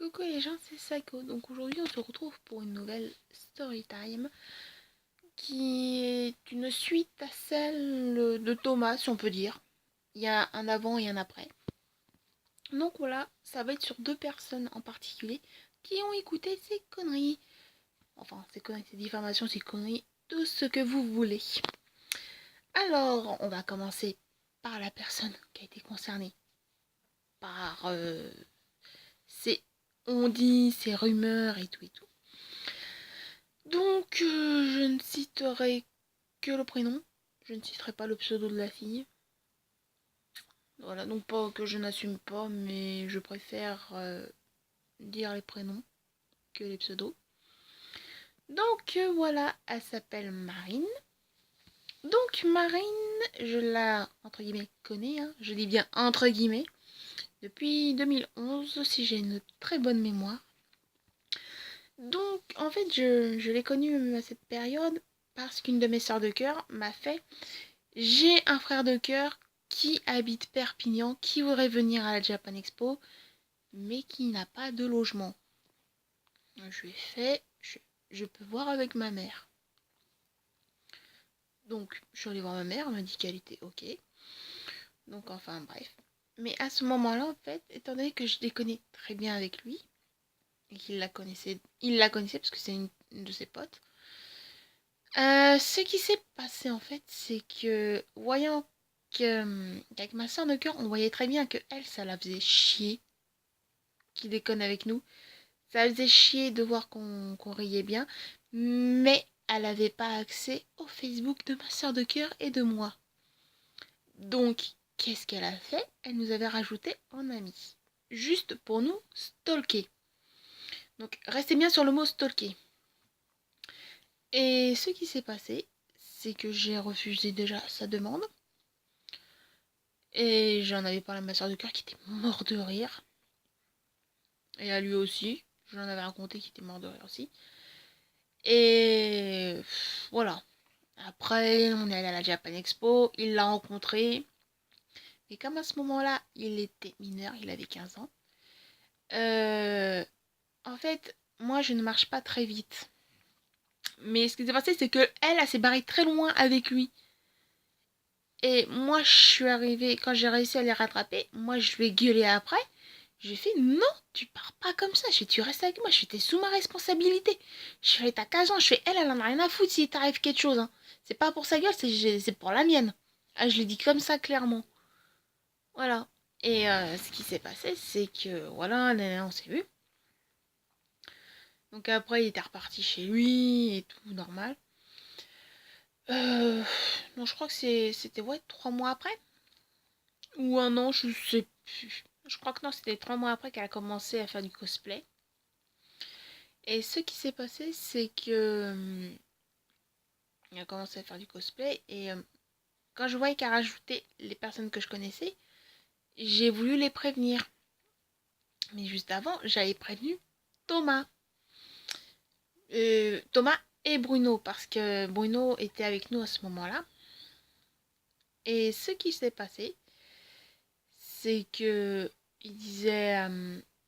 Coucou les gens, c'est Sako. Donc aujourd'hui on se retrouve pour une nouvelle story time qui est une suite à celle de Thomas, si on peut dire. Il y a un avant et un après. Donc voilà, ça va être sur deux personnes en particulier qui ont écouté ces conneries. Enfin, ces conneries, ces diffamations, ces conneries, tout ce que vous voulez. Alors, on va commencer par la personne qui a été concernée par ces on dit, ces rumeurs et tout et tout. Donc, je ne citerai que le prénom. Je ne citerai pas le pseudo de la fille. Voilà, donc pas que je n'assume pas, mais je préfère dire les prénoms que les pseudos. Donc voilà, elle s'appelle Marine. Donc Marine, je la, entre guillemets, connais, hein, je dis bien entre guillemets, depuis 2011, si j'ai une très bonne mémoire. Donc en fait, je l'ai connue à cette période parce qu'une de mes sœurs de cœur m'a fait: j'ai un frère de cœur qui habite Perpignan, qui voudrait venir à la Japan Expo, mais qui n'a pas de logement. Je lui ai fait, je peux voir avec ma mère. Donc, je suis allée voir ma mère, elle m'a dit qu'elle était ok. Donc, enfin, bref. Mais à ce moment-là, en fait, étant donné que je déconnais très bien avec lui, et qu'il la connaissait, il la connaissait parce que c'est une de ses potes, ce qui s'est passé, en fait, c'est que, voyant qu'avec ma soeur de cœur, on voyait très bien que elle, ça la faisait chier qui déconne avec nous. Ça faisait chier de voir qu'on riait bien, mais elle n'avait pas accès au Facebook de ma soeur de cœur et de moi. Donc, qu'est-ce qu'elle a fait? Elle nous avait rajouté en amis, juste pour nous stalker. Donc, restez bien sur le mot stalker. Et ce qui s'est passé, c'est que j'ai refusé déjà sa demande. Et j'en avais parlé à ma soeur de cœur qui était mort de rire. Et à lui aussi. J'en avais raconté qui était mort de rire aussi. Et voilà. Après, on est allé à la Japan Expo. Il l'a rencontré. Et comme à ce moment-là, il était mineur, il avait 15 ans. euh, en fait, moi, je ne marche pas très vite. Mais ce qui s'est passé, c'est que elle s'est barrée très loin avec lui. Et moi, je suis arrivée, quand j'ai réussi à les rattraper, moi, je lui ai gueulé après. J'ai fait: non, tu pars pas comme ça. Je fais: tu restes avec moi. Je fais: t'es sous ma responsabilité. Je fais: t'as 15 ans. Je fais: elle en a rien à foutre si t'arrive quelque chose, hein. C'est pas pour sa gueule, c'est pour la mienne. Ah, je l'ai dit comme ça, clairement. Voilà. Et ce qui s'est passé, c'est que, voilà, on s'est vu. Donc après, il était reparti chez lui et tout, normal. Non, je crois que c'était, ouais, 3 mois après. Ou un an, je sais plus. Je crois que non, c'était 3 mois après qu'elle a commencé à faire du cosplay. Et ce qui s'est passé, c'est que elle a commencé à faire du cosplay. Et quand je voyais qu'elle rajoutait les personnes que je connaissais, j'ai voulu les prévenir. Mais juste avant, j'avais prévenu Thomas. Thomas et Bruno, parce que Bruno était avec nous à ce moment-là. Et ce qui s'est passé, c'est que il disait,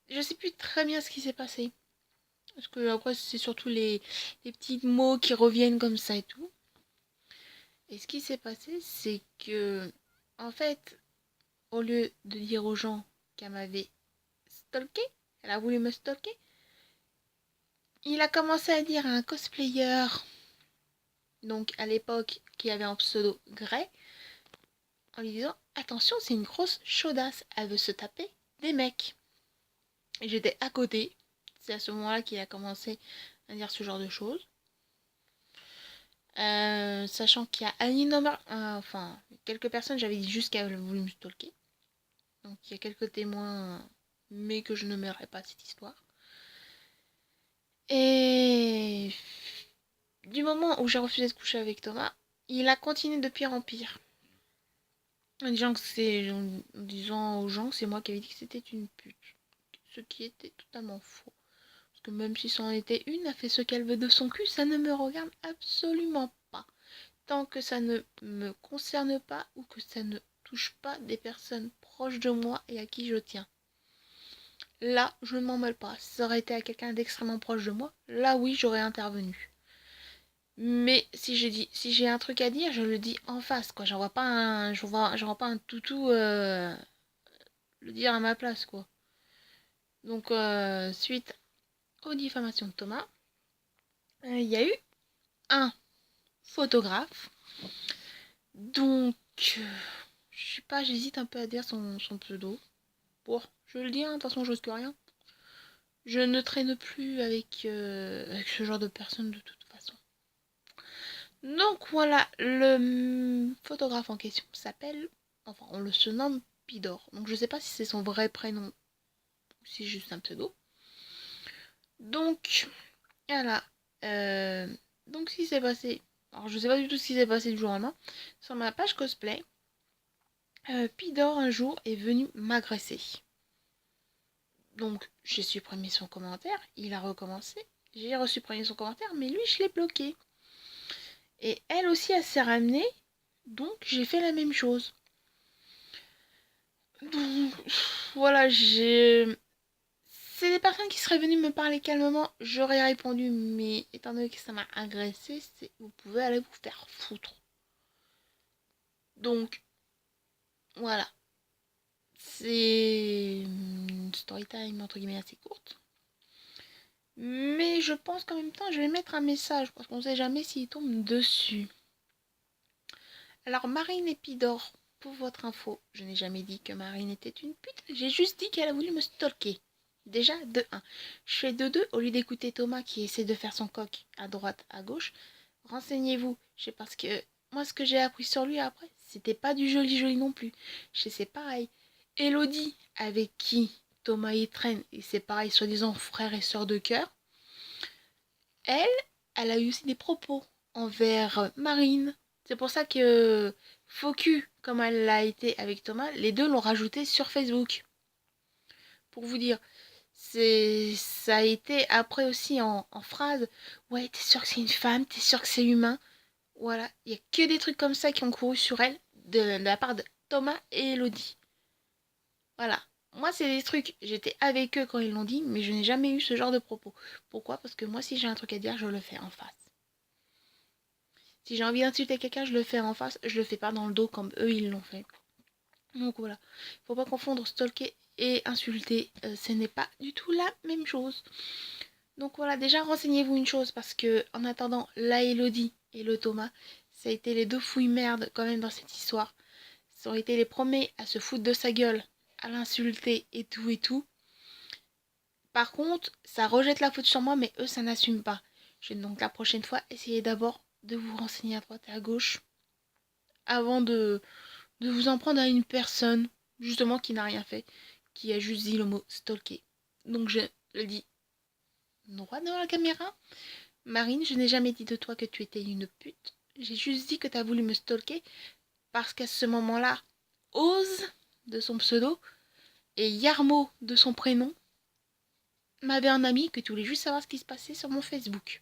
je sais plus très bien ce qui s'est passé, parce que après c'est surtout les petits mots qui reviennent comme ça et tout. Et ce qui s'est passé, c'est que, en fait, au lieu de dire aux gens qu'elle m'avait stalké, elle a voulu me stalker, il a commencé à dire à un cosplayer, donc à l'époque qui avait un pseudo Grey, en lui disant: attention, c'est une grosse chaudasse, elle veut se taper des mecs. Et j'étais à côté. C'est à ce moment-là qu'il a commencé à dire ce genre de choses. Sachant qu'il y a un énorme, enfin, quelques personnes, j'avais dit juste qu'elle voulu me stalker. Donc il y a quelques témoins, mais que je ne mêlerai pas cette histoire. Et du moment où j'ai refusé de coucher avec Thomas, il a continué de pire en pire. En disant aux gens que c'est moi qui avais dit que c'était une pute. Ce qui était totalement faux. Parce que même si c'en était une, elle fait ce qu'elle veut de son cul, ça ne me regarde absolument pas. Tant que ça ne me concerne pas ou que ça ne touche pas des personnes proches de moi et à qui je tiens. là, je ne m'en mêle pas. Si ça aurait été à quelqu'un d'extrêmement proche de moi, là oui, j'aurais intervenu. Mais si j'ai un truc à dire, je le dis en face, quoi. J'envoie pas un toutou le dire à ma place, quoi. Donc, suite aux diffamations de Thomas, il y a eu un photographe. Donc, je sais pas, j'hésite un peu à dire son pseudo. Bon, je le dis, hein, de toute façon, je risque rien. Je ne traîne plus avec ce genre de personnes de toute façon. Donc voilà, le photographe en question s'appelle, enfin on le surnomme Pidor. Donc je sais pas si c'est son vrai prénom ou si c'est juste un pseudo. Donc voilà. Euh, donc ce qui s'est passé, alors je sais pas du tout ce qui s'est passé du jour au lendemain. Sur ma page cosplay, Pidor un jour est venu m'agresser. Donc j'ai supprimé son commentaire, il a recommencé. J'ai resupprimé son commentaire, mais lui je l'ai bloqué. Et elle aussi elle s'est ramenée, donc j'ai fait la même chose. Donc voilà, c'est des personnes qui seraient venues me parler calmement, j'aurais répondu, mais étant donné que ça m'a agressé, vous pouvez aller vous faire foutre. Donc voilà, c'est une story time entre guillemets assez courte. Mais je pense qu'en même temps, je vais mettre un message parce qu'on sait jamais s'il tombe dessus. Alors, Marine Épidore, pour votre info, je n'ai jamais dit que Marine était une pute, j'ai juste dit qu'elle a voulu me stalker. Déjà, de 1. Je fais de 2, au lieu d'écouter Thomas qui essaie de faire son coq à droite, à gauche, renseignez-vous. Je sais parce que moi, ce que j'ai appris sur lui après, c'était pas du joli non plus. C'est pareil. Elodie, avec qui Thomas y traîne, et c'est pareil, soi-disant frère et sœur de cœur, elle, elle a eu aussi des propos envers Marine. C'est pour ça que Focu, comme elle l'a été avec Thomas, les deux l'ont rajouté sur Facebook. Pour vous dire, ça a été après aussi en phrase. Ouais, t'es sûr que c'est une femme, t'es sûr que c'est humain. Voilà, il n'y a que des trucs comme ça qui ont couru sur elle de la part de Thomas et Elodie. Voilà. Moi, c'est des trucs, j'étais avec eux quand ils l'ont dit, mais je n'ai jamais eu ce genre de propos. Pourquoi? Parce que moi, si j'ai un truc à dire, je le fais en face. Si j'ai envie d'insulter quelqu'un, je le fais en face, je le fais pas dans le dos comme eux ils l'ont fait. Donc voilà, faut pas confondre stalker et insulter, ce n'est pas du tout la même chose. Donc voilà, déjà renseignez-vous une chose parce que en attendant la Elodie et le Thomas, ça a été les deux fouilles merde quand même dans cette histoire. Ça ont été les premiers à se foutre de sa gueule, à l'insulter et tout et tout. Par contre, ça rejette la faute sur moi, mais eux ça n'assume pas. Je vais donc la prochaine fois essayer d'abord de vous renseigner à droite et à gauche avant de vous en prendre à une personne, justement, qui n'a rien fait, qui a juste dit le mot stalker. Donc je le dis droit dans la caméra. Marine, je n'ai jamais dit de toi que tu étais une pute. J'ai juste dit que tu as voulu me stalker parce qu'à ce moment-là, Ose, de son pseudo, et Yarmo, de son prénom, m'avait un ami que tu voulais juste savoir ce qui se passait sur mon Facebook.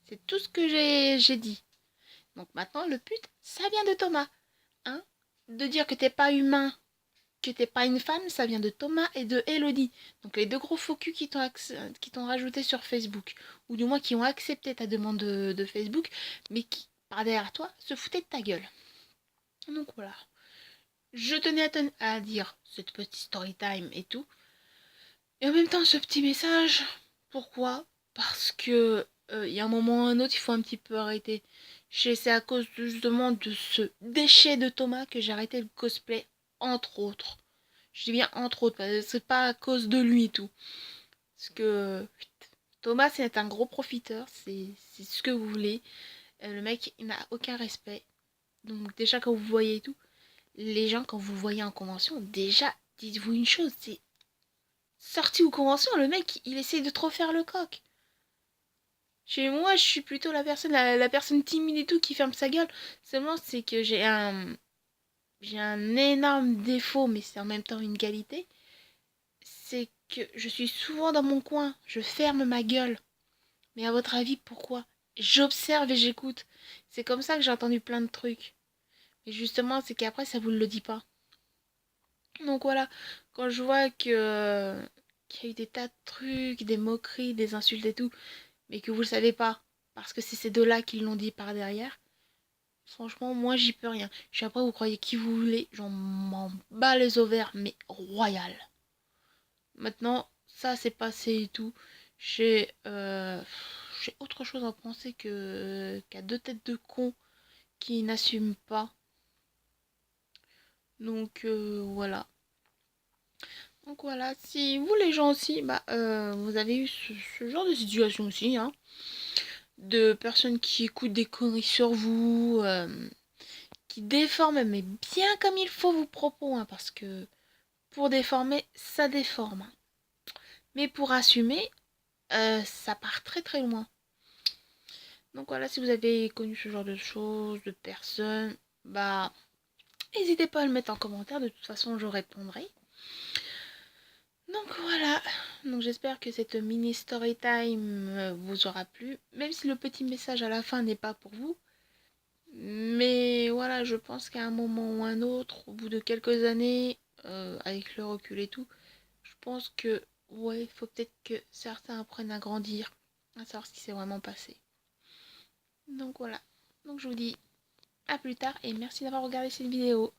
C'est tout ce que j'ai dit. Donc maintenant, le pute, ça vient de Thomas. Hein? De dire que t'es pas humain, que t'es pas une femme, ça vient de Thomas et de Elodie. Donc les deux gros faux culs qui t'ont rajouté sur Facebook. Ou du moins qui ont accepté ta demande de Facebook, mais qui, par derrière toi, se foutaient de ta gueule. Donc voilà. Je tenais à dire cette petite story time et tout. Et en même temps, ce petit message. Pourquoi? Parce que il y a un moment ou un autre, il faut un petit peu arrêter. C'est à cause justement de ce déchet de Thomas que j'ai arrêté le cosplay, entre autres. Je dis bien entre autres, parce que c'est pas à cause de lui et tout. Parce que Thomas, c'est un gros profiteur, c'est ce que vous voulez. Le mec, il n'a aucun respect. Donc déjà, quand vous voyez et tout, les gens, quand vous voyez en convention, déjà, dites-vous une chose, c'est sorti ou convention, le mec, il essaie de trop faire le coq. Chez moi, je suis plutôt la personne timide et tout qui ferme sa gueule. Seulement, c'est que j'ai un énorme défaut, mais c'est en même temps une qualité. C'est que je suis souvent dans mon coin, je ferme ma gueule. Mais à votre avis, pourquoi? J'observe et j'écoute. C'est comme ça que j'ai entendu plein de trucs. Et justement, c'est qu'après, ça vous le dit pas. Donc voilà, quand je vois qu'il y a eu des tas de trucs, des moqueries, des insultes et tout, mais que vous le savez pas, parce que c'est ces deux-là qui l'ont dit par derrière. Franchement, moi j'y peux rien. Je sais après, vous croyez qui vous voulez, j'en m'en bats les ovaires, mais royal. Maintenant, ça c'est passé et tout. J'ai j'ai autre chose à penser qu'à deux têtes de cons qui n'assument pas. Donc voilà. Donc voilà, si vous les gens aussi, bah vous avez eu ce genre de situation aussi, hein, de personnes qui écoutent des conneries sur vous, qui déforment, mais bien comme il faut vos propos, hein, parce que pour déformer, ça déforme. Mais pour assumer, ça part très très loin. Donc voilà, si vous avez connu ce genre de choses, de personnes, bah n'hésitez pas à le mettre en commentaire, de toute façon je répondrai. Donc voilà, donc j'espère que cette mini story time vous aura plu, même si le petit message à la fin n'est pas pour vous. Mais voilà, je pense qu'à un moment ou un autre, au bout de quelques années, avec le recul et tout, je pense que ouais, il faut peut-être que certains apprennent à grandir, à savoir ce qui s'est vraiment passé. Donc voilà, donc je vous dis à plus tard et merci d'avoir regardé cette vidéo.